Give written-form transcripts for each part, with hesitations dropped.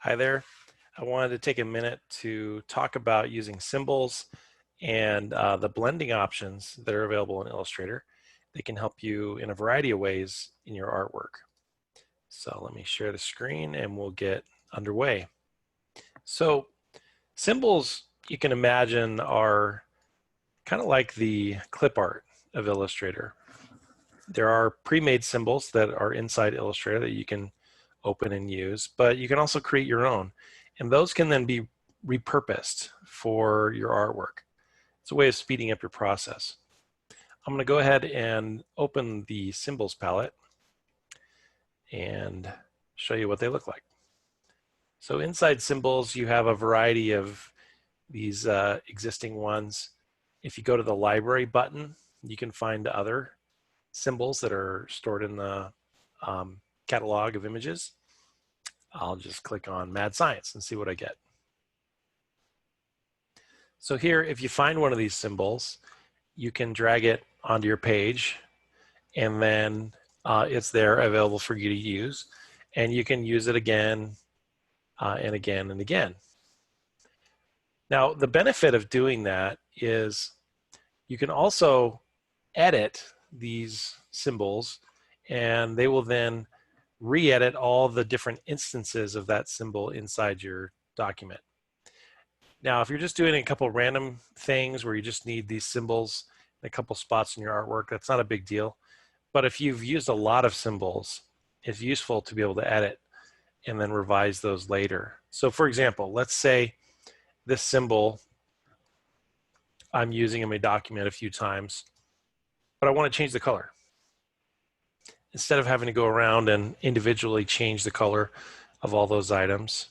Hi there. I wanted to take a minute to talk about using symbols and the blending options that are available in Illustrator. They can help you in a variety of ways in your artwork. So let me share the screen and we'll get underway. So symbols, you can imagine, are kind of like the clip art of Illustrator. There are pre-made symbols that are inside Illustrator that you can open and use, but you can also create your own. And those can then be repurposed for your artwork. It's a way of speeding up your process. I'm going to go ahead and open the symbols palette and show you what they look like. So inside symbols, you have a variety of these existing ones. If you go to the library button, you can find other symbols that are stored in the catalog of images. I'll just click on Mad Science and see what I get. So here, if you find one of these symbols, you can drag it onto your page, and then it's there available for you to use, and you can use it again and again and again. Now, the benefit of doing that is you can also edit these symbols, and they will then re-edit all the different instances of that symbol inside your document. Now, if you're just doing a couple random things where you just need these symbols in a couple spots in your artwork, that's not a big deal. But if you've used a lot of symbols, it's useful to be able to edit and then revise those later. So for example, let's say this symbol I'm using in my document a few times, but I want to change the color. Instead of having to go around and individually change the color of all those items,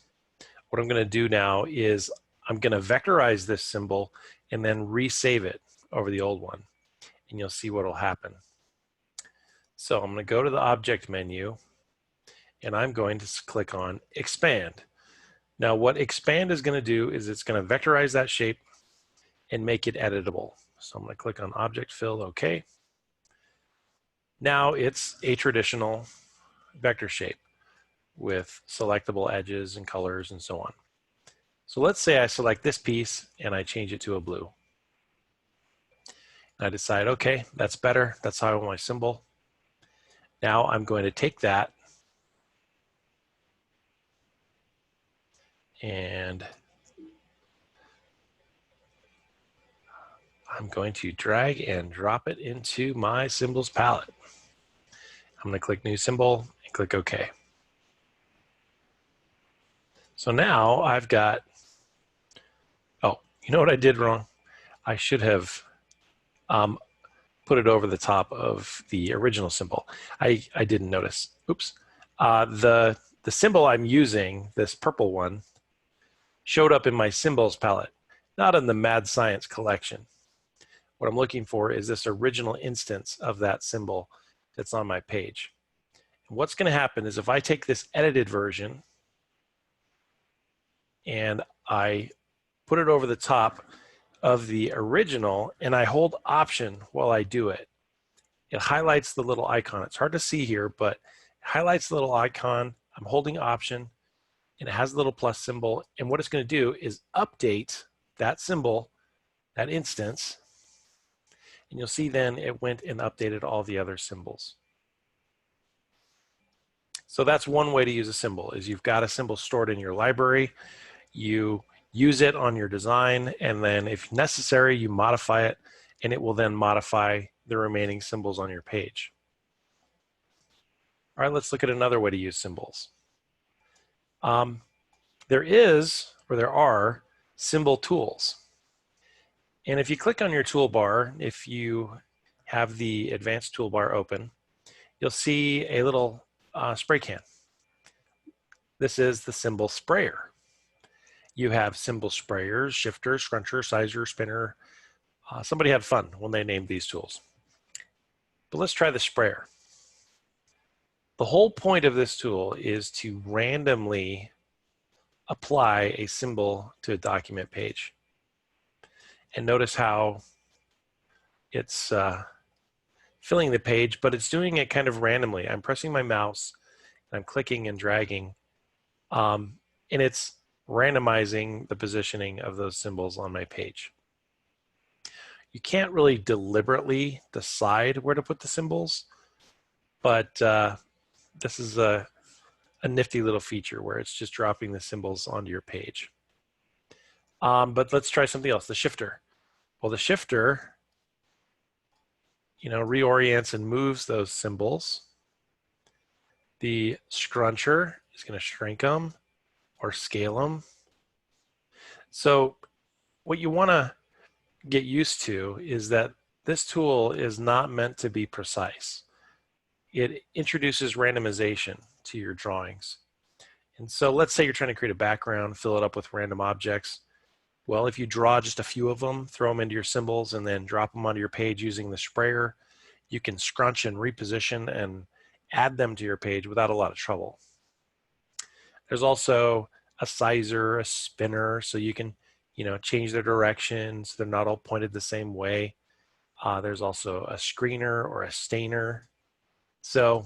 what I'm going to do now is I'm going to vectorize this symbol and then resave it over the old one, and you'll see what will happen. So I'm going to go to the object menu, and I'm going to click on expand. Now what expand is going to do is it's going to vectorize that shape and make it editable. So I'm going to click on object fill, OK. Now it's a traditional vector shape with selectable edges and colors and so on. So let's say I select this piece and I change it to a blue. I decide, okay, that's better. That's how I want my symbol. Now I'm going to take that and I'm going to drag and drop it into my symbols palette. I'm going to click new symbol and click OK. So now I've got, oh, you know what I did wrong? I should have put it over the top of the original symbol. I didn't notice. Oops. The symbol I'm using, this purple one, showed up in my symbols palette, not in the Mad Science collection. What I'm looking for is this original instance of that symbol that's on my page. And what's going to happen is if I take this edited version and I put it over the top of the original and I hold Option while I do it, it highlights the little icon. It's hard to see here, but it highlights the little icon. I'm holding Option and it has a little plus symbol. And what it's going to do is update that symbol, that instance. And you'll see then it went and updated all the other symbols. So that's one way to use a symbol, is you've got a symbol stored in your library. You use it on your design, and then if necessary, you modify it, and it will then modify the remaining symbols on your page. All right, let's look at another way to use symbols. There are symbol tools. And if you click on your toolbar, if you have the advanced toolbar open, you'll see a little spray can. This is the symbol sprayer. You have symbol sprayers, shifter, scruncher, sizer, spinner. Somebody had fun when they named these tools. But let's try the sprayer. The whole point of this tool is to randomly apply a symbol to a document page. And notice how it's filling the page, but it's doing it kind of randomly. I'm pressing my mouse, and I'm clicking and dragging. and it's randomizing the positioning of those symbols on my page. You can't really deliberately decide where to put the symbols, but this is a nifty little feature where it's just dropping the symbols onto your page. But let's try something else, the shifter. Well, the shifter, reorients and moves those symbols. The scruncher is going to shrink them or scale them. So what you want to get used to is that this tool is not meant to be precise. It introduces randomization to your drawings. And so let's say you're trying to create a background, fill it up with random objects. Well, if you draw just a few of them, throw them into your symbols, and then drop them onto your page using the sprayer, you can scrunch and reposition and add them to your page without a lot of trouble. There's also a sizer, a spinner, so you can change their direction so they're not all pointed the same way. There's also a screener or a stainer. So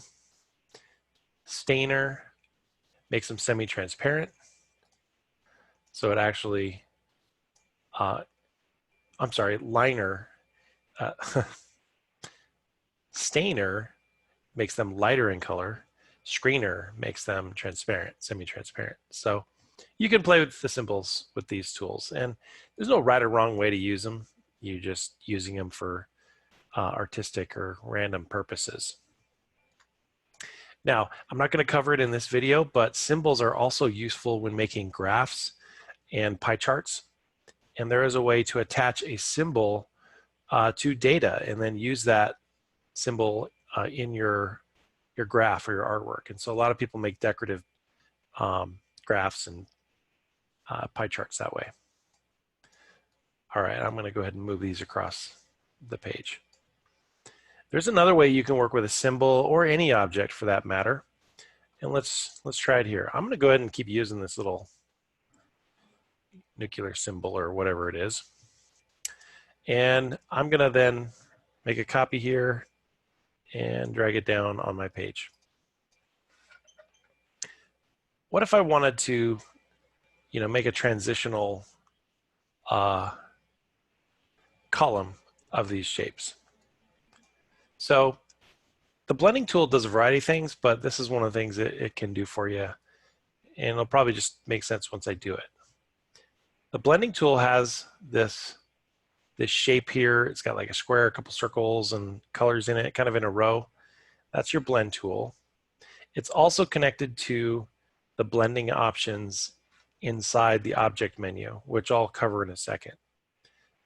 stainer makes them semi-transparent. So it actually, liner. Stainer makes them lighter in color. Screener makes them transparent, semi-transparent. So you can play with the symbols with these tools, and there's no right or wrong way to use them. You're just using them for artistic or random purposes. Now, I'm not going to cover it in this video, but symbols are also useful when making graphs and pie charts. And there is a way to attach a symbol to data and then use that symbol in your graph or your artwork. And so a lot of people make decorative graphs and pie charts that way. All right, I'm going to go ahead and move these across the page. There's another way you can work with a symbol or any object for that matter. And let's try it here. I'm going to go ahead and keep using this little nuclear symbol or whatever it is. And I'm going to then make a copy here and drag it down on my page. What if I wanted to, make a transitional column of these shapes? So the blending tool does a variety of things, but this is one of the things that it can do for you. And it'll probably just make sense once I do it. The blending tool has this shape here. It's got like a square, a couple circles and colors in it, kind of in a row. That's your blend tool. It's also connected to the blending options inside the object menu, which I'll cover in a second.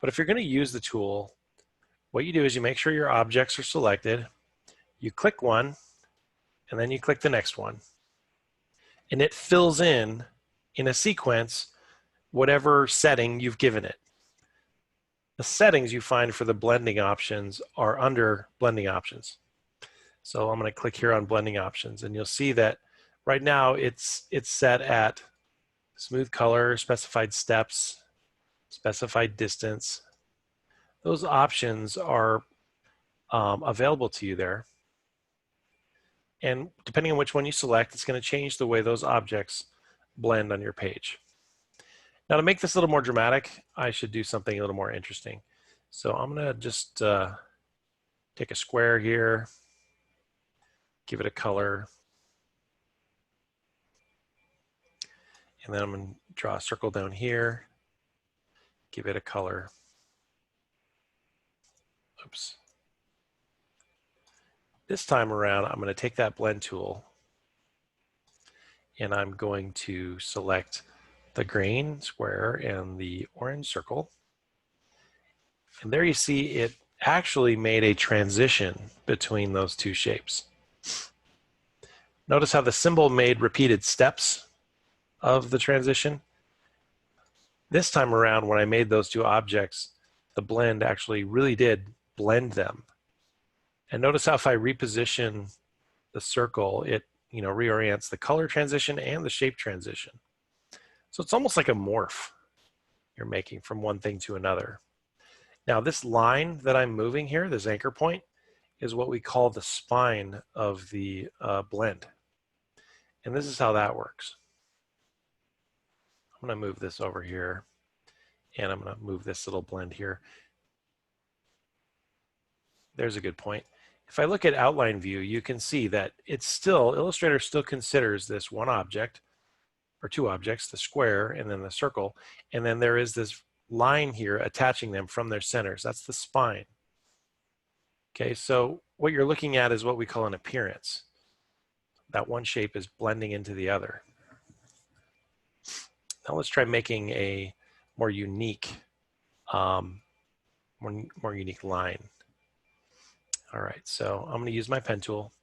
But if you're going to use the tool, what you do is you make sure your objects are selected, you click one, and then you click the next one. And it fills in a sequence whatever setting you've given it. The settings you find for the blending options are under blending options. So I'm going to click here on blending options, and you'll see that right now it's set at smooth color, specified steps, specified distance. Those options are available to you there. And depending on which one you select, it's going to change the way those objects blend on your page. Now, to make this a little more dramatic, I should do something a little more interesting. So I'm going to just take a square here, give it a color, and then I'm going to draw a circle down here, give it a color. Oops. This time around, I'm going to take that blend tool and I'm going to select the green square and the orange circle. And there you see it actually made a transition between those two shapes. Notice how the symbol made repeated steps of the transition. This time around, when I made those two objects, the blend actually really did blend them. And notice how if I reposition the circle, it reorients the color transition and the shape transition. So it's almost like a morph you're making from one thing to another. Now this line that I'm moving here, this anchor point, is what we call the spine of the blend. And this is how that works. I'm going to move this over here, and I'm going to move this little blend here. There's a good point. If I look at outline view, you can see that it's still, Illustrator still considers this one object, or two objects, the square and then the circle, and then there is this line here attaching them from their centers. That's the spine. Okay, so what you're looking at is what we call an appearance. That one shape is blending into the other. Now let's try making a more unique, more unique line. All right, so I'm going to use my pen tool,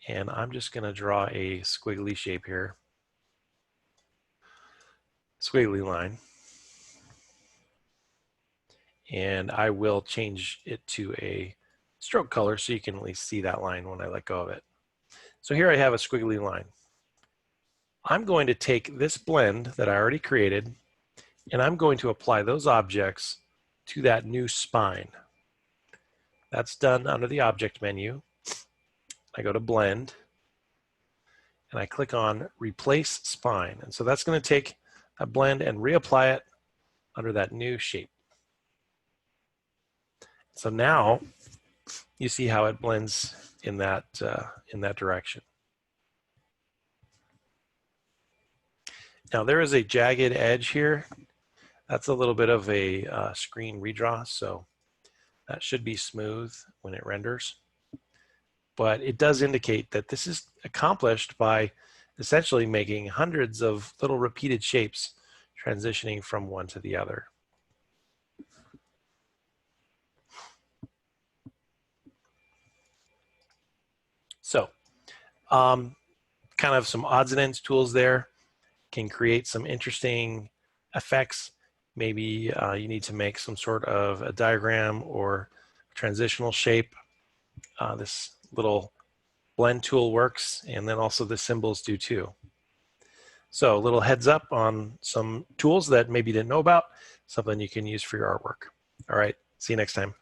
and I'm just going to draw a squiggly shape here. Squiggly line. And I will change it to a stroke color so you can at least see that line when I let go of it. So here I have a squiggly line. I'm going to take this blend that I already created, and I'm going to apply those objects to that new spine. That's done under the object menu. I go to blend, and I click on replace spine. And so that's going to take a blend and reapply it under that new shape. So now you see how it blends in that direction. Now there is a jagged edge here. That's a little bit of a screen redraw, so that should be smooth when it renders. But it does indicate that this is accomplished by essentially making hundreds of little repeated shapes transitioning from one to the other. So kind of some odds and ends tools there can create some interesting effects. Maybe you need to make some sort of a diagram or transitional shape. This little blend tool works, and then also the symbols do too. So a little heads up on some tools that maybe you didn't know about, something you can use for your artwork. All right, see you next time.